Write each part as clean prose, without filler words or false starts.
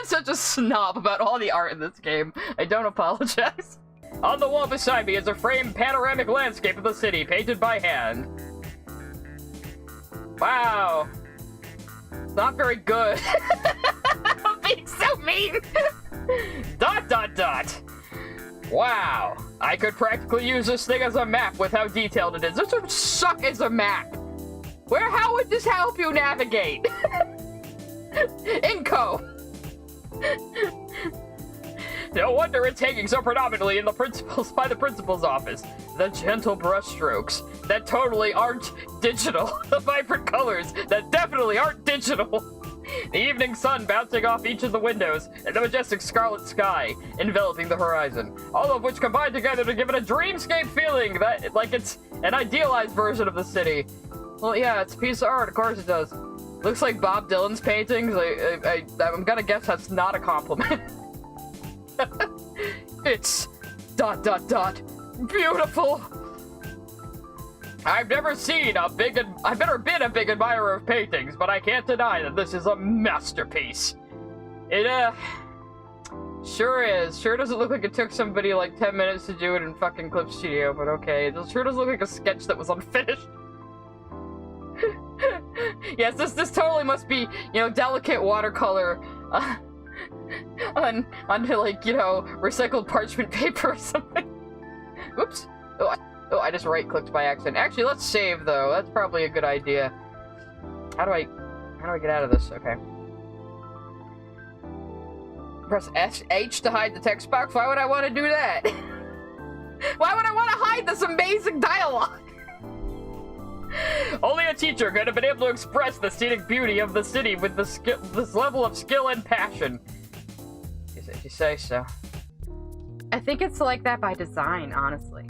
such a snob about all the art in this game. I don't apologize. On the wall beside me is a framed panoramic landscape of the city, painted by hand. Wow. It's not very good. I'm being so mean. ... Wow. I could practically use this thing as a map with how detailed it is. This would suck as a map. How would this help you navigate? Inco. No wonder it's hanging so predominantly in the by the principal's office. The gentle brushstrokes that totally aren't digital. The vibrant colors that definitely aren't digital. The evening sun bouncing off each of the windows, and the majestic scarlet sky enveloping the horizon. All of which combine together to give it a dreamscape feeling that, like it's an idealized version of the city. Well, yeah, it's a piece of art, of course it does. Looks like Bob Dylan's paintings. I'm gonna guess that's not a compliment. It's ... beautiful. I've never been a big admirer of paintings, but I can't deny that this is a masterpiece. It, sure is. Sure doesn't look like it took somebody like 10 minutes to do it in fucking Clip Studio, but okay. It sure does look like a sketch that was unfinished. Yes, this totally must be, you know, delicate watercolor, on like, you know, recycled parchment paper or something. Oops. Oh, I just right-clicked by accident. Actually, let's save, though. That's probably a good idea. How do I get out of this? Okay. Press H to hide the text box? Why would I want to do that? Why would I want to hide this amazing dialogue? Only a teacher could have been able to express the scenic beauty of the city with this level of skill and passion. If you say so. I think it's like that by design, honestly.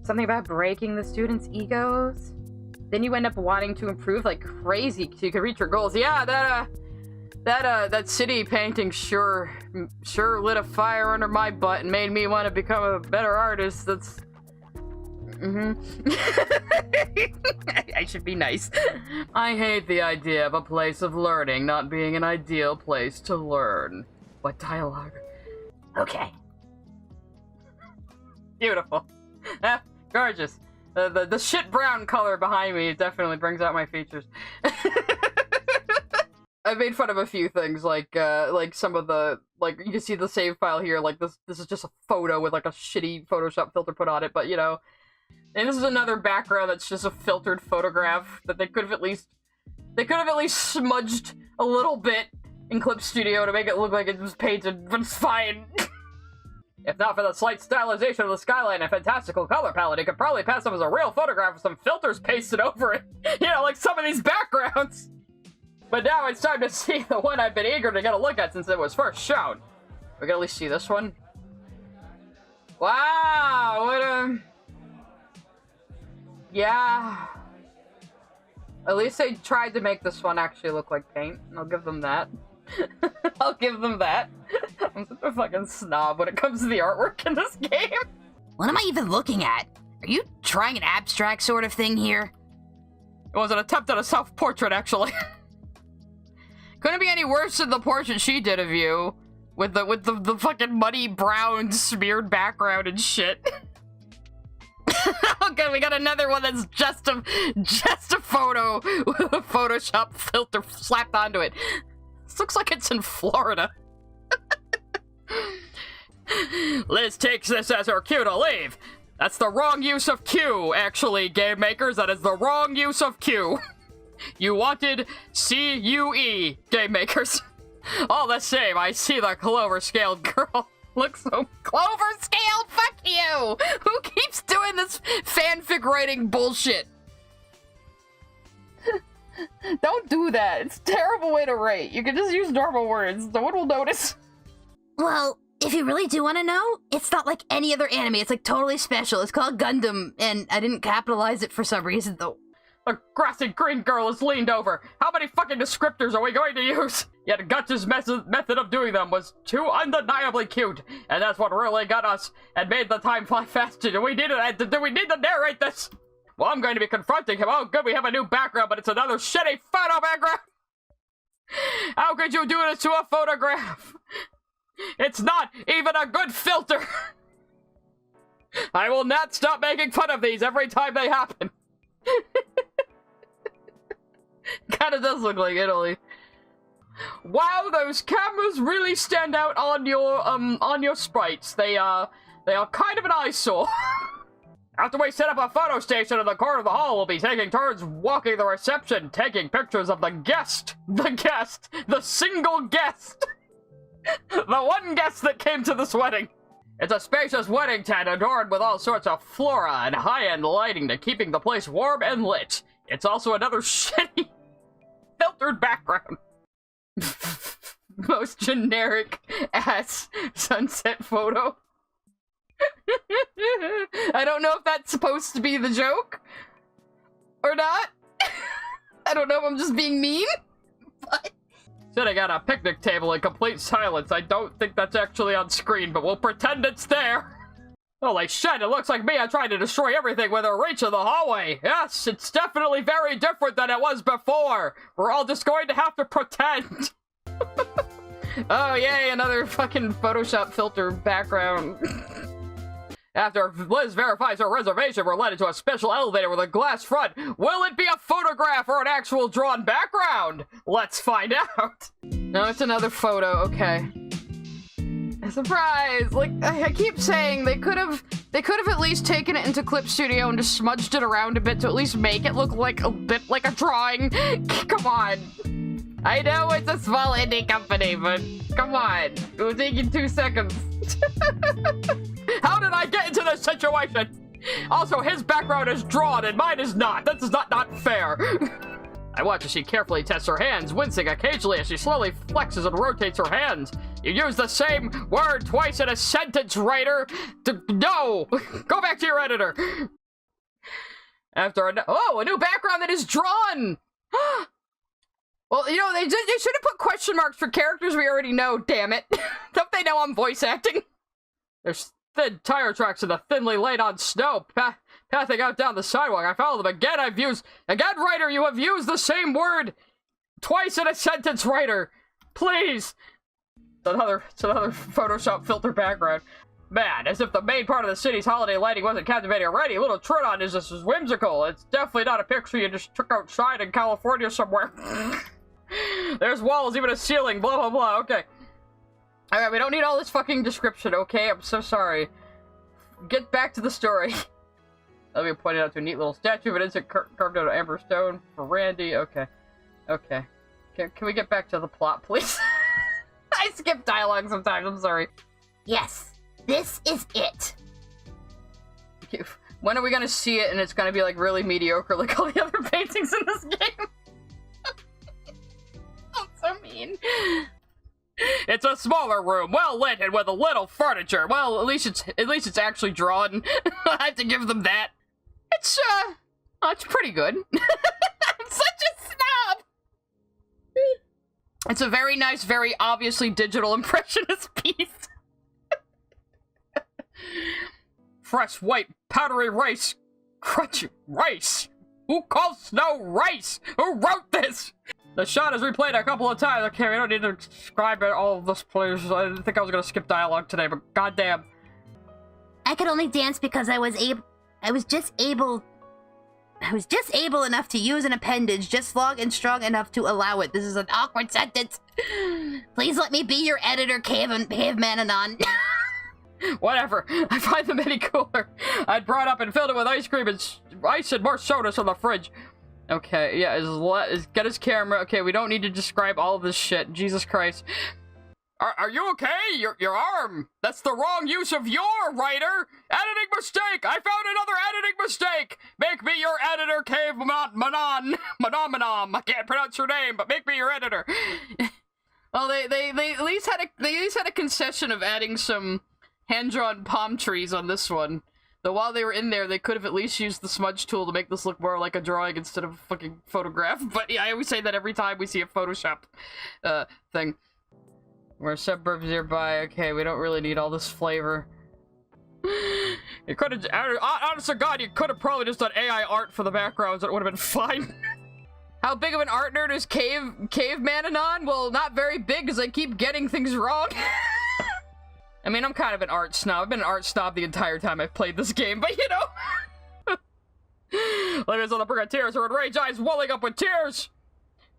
Something about breaking the students' egos. Then you end up wanting to improve like crazy so you can reach your goals. Yeah, that city painting sure lit a fire under my butt and made me want to become a better artist. That's... I should be nice. I hate the idea of a place of learning not being an ideal place to learn. What dialogue? Okay. Beautiful. Gorgeous. The shit brown color behind me definitely brings out my features. I made fun of a few things, like some of the, like, you can see the save file here, like, this is just a photo with, like, a shitty Photoshop filter put on it, but, you know, and this is another background that's just a filtered photograph that they could have at least smudged a little bit in Clip Studio to make it look like it was painted, but it's fine. If not for the slight stylization of the skyline and fantastical color palette, it could probably pass off as a real photograph with some filters pasted over it. You know, like some of these backgrounds. But now it's time to see the one I've been eager to get a look at since it was first shown. We can at least see this one. Wow, what a... Yeah. At least they tried to make this one actually look like paint. I'll give them that. I'll give them that. I'm such a fucking snob when it comes to the artwork in this game. What am I even looking at? Are you trying an abstract sort of thing here? It was an attempt at a self-portrait, actually. Couldn't be any worse than the portrait she did of you. With the fucking muddy brown smeared background and shit. Okay, we got another one that's just a photo with a Photoshop filter slapped onto it. This looks like it's in Florida. Liz takes this as her cue to leave. That's the wrong use of Q, actually, game makers. That is the wrong use of Q. You wanted C-U-E, game makers. All the same, I see the clover-scaled girl. Looks so clover-scaled? Fuck you! Who keeps doing this fanfic writing bullshit? Don't do that. It's a terrible way to write. You can just use normal words. No one will notice. Well, if you really do want to know, it's not like any other anime. It's like totally special. It's called Gundam, and I didn't capitalize it for some reason, though. The grassy green girl is leaned over. How many fucking descriptors are we going to use? Yet Guts' method of doing them was too undeniably cute, and that's what really got us and made the time fly faster. Do we need to narrate this? Well, I'm going to be confronting him. Oh, good, we have a new background, but it's another shitty photo background. How could you do this to a photograph? It's not even a good filter. I will not stop making fun of these every time they happen. Kinda does look like Italy. Wow, those cameras really stand out on your sprites. They are kind of an eyesore. After we set up a photo station in the corner of the hall, we'll be taking turns walking the reception, taking pictures of the guest. The single guest. The one guest that came to this wedding. It's a spacious wedding tent adorned with all sorts of flora and high-end lighting to keeping the place warm and lit. It's also another shitty filtered background. Most generic ass sunset photo. I don't know if that's supposed to be the joke or not. I don't know if I'm just being mean, but sitting at a picnic table in complete silence. I don't think that's actually on screen, but we'll pretend it's there. Holy shit, it looks like Mia tried to destroy everything with her reach in the hallway. Yes, it's definitely very different than it was before. We're all just going to have to pretend. Oh, yay, another fucking Photoshop filter background. After Liz verifies her reservation, we're led into a special elevator with a glass front. Will it be a photograph or an actual drawn background? Let's find out. No, it's another photo. Okay. Surprise! Like, I keep saying, they could have at least taken it into Clip Studio and just smudged it around a bit to at least make it look like a bit like a drawing. Come on. I know it's a small indie company, but come on. It will take you 2 seconds. How did I get into this situation? Also, his background is drawn and mine is not. That is not fair. I watch as she carefully tests her hands, wincing occasionally as she slowly flexes and rotates her hands. You use the same word twice in a sentence, writer. No! Go back to your editor. After a new background that is drawn. Well, you know, they should have put question marks for characters we already know, damn it. Don't they know I'm voice acting? There's thin tire tracks in the thinly laid on snow, pathing out down the sidewalk. I follow them again. Again, writer, you have used the same word twice in a sentence, writer. Please. It's another Photoshop filter background. Man, as if the main part of the city's holiday lighting wasn't captivating already. Little Triton is just whimsical. It's definitely not a picture you just took outside in California somewhere. There's walls, even a ceiling, blah, blah, blah. Okay. Alright, we don't need all this fucking description, okay? I'm so sorry. Get back to the story. Let me point out to a neat little statue of an insect carved out of amber stone for Randy. Okay. Okay. Can we get back to the plot, please? I skip dialogue sometimes, I'm sorry. Yes, this is it. When are we gonna see it and it's gonna be, like, really mediocre like all the other paintings in this game? I'm so mean. It's a smaller room, well lit and with a little furniture. Well, at least it's actually drawn. I have to give them that. It's pretty good. I'm such a snob. It's a very nice, very obviously digital impressionist piece. Fresh white powdery rice, crunchy rice. Who calls snow rice? Who wrote this? The shot is replayed a couple of times. Okay, we don't need to describe all of this, please. I didn't think I was gonna skip dialogue today, but goddamn. I could only dance because I was just able enough to use an appendage just long and strong enough to allow it. This is an awkward sentence. Please let me be your editor, Caveman Anon. Whatever. I find the mini cooler I'd brought up and filled it with ice cream and ice and more sodas from the fridge. Okay, yeah, get his camera. Okay, we don't need to describe all of this shit. Jesus Christ. Are you okay? Your arm. That's the wrong use of your, writer. Editing mistake. I found another editing mistake. Make me your editor, Caveman. Manom. I can't pronounce your name, but make me your editor. Well, they at least had a concession of adding some hand-drawn palm trees on this one. Though while they were in there, they could have at least used the smudge tool to make this look more like a drawing instead of a fucking photograph. But yeah, I always say that every time we see a Photoshop thing. We're suburbs nearby. Okay, we don't really need all this flavor. You could have, honest to God, you could have probably just done AI art for the backgrounds. It would have been fine. How big of an art nerd is Caveman Anon? Well, not very big, because I keep getting things wrong. I mean, I'm kind of an art snob. I've been an art snob the entire time I've played this game, but you know. Letters on the brink of tears or enraged eyes welling up with tears.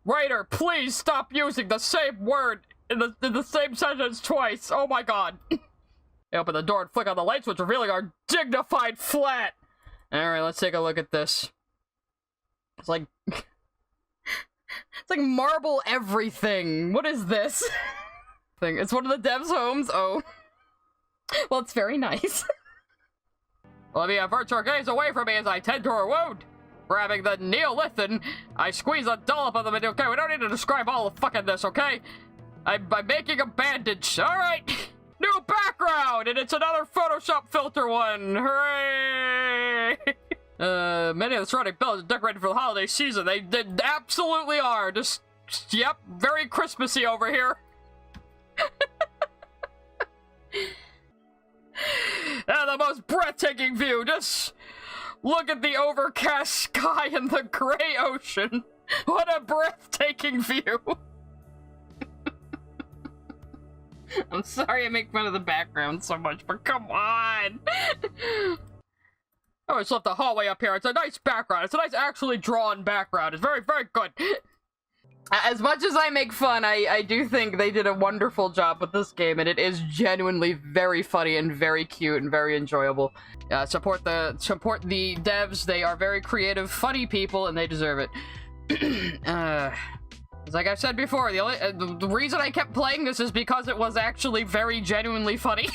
Writer, please stop using the same word in the same sentence twice. Oh my god. I open the door and flick on the light switch, revealing our dignified flat. Alright, let's take a look at this. It's like... it's like marble everything. What is this? It's one of the devs' homes. Oh. Well, it's very nice. Let me avert your gaze away from me as I tend to her wound. Grabbing the Neolithin, I squeeze a dollop of them in. Okay, we don't need to describe all of fucking this, okay? I'm making a bandage. Alright. New background, and it's another Photoshop filter one. Hooray! Many of the surrounding buildings are decorated for the holiday season. They absolutely are. Just, yep, very Christmassy over here. And the most breathtaking view. Just look at the overcast sky and the gray ocean. What a breathtaking view. I'm sorry I make fun of the background so much, but come on. I always left the hallway up here. It's a nice background. It's a nice actually drawn background. It's very, very good. As much as I make fun, I do think they did a wonderful job with this game, and it is genuinely very funny and very cute and very enjoyable. Support the devs. They are very creative, funny people, and they deserve it. Like I've said before, the reason I kept playing this is because it was actually very genuinely funny.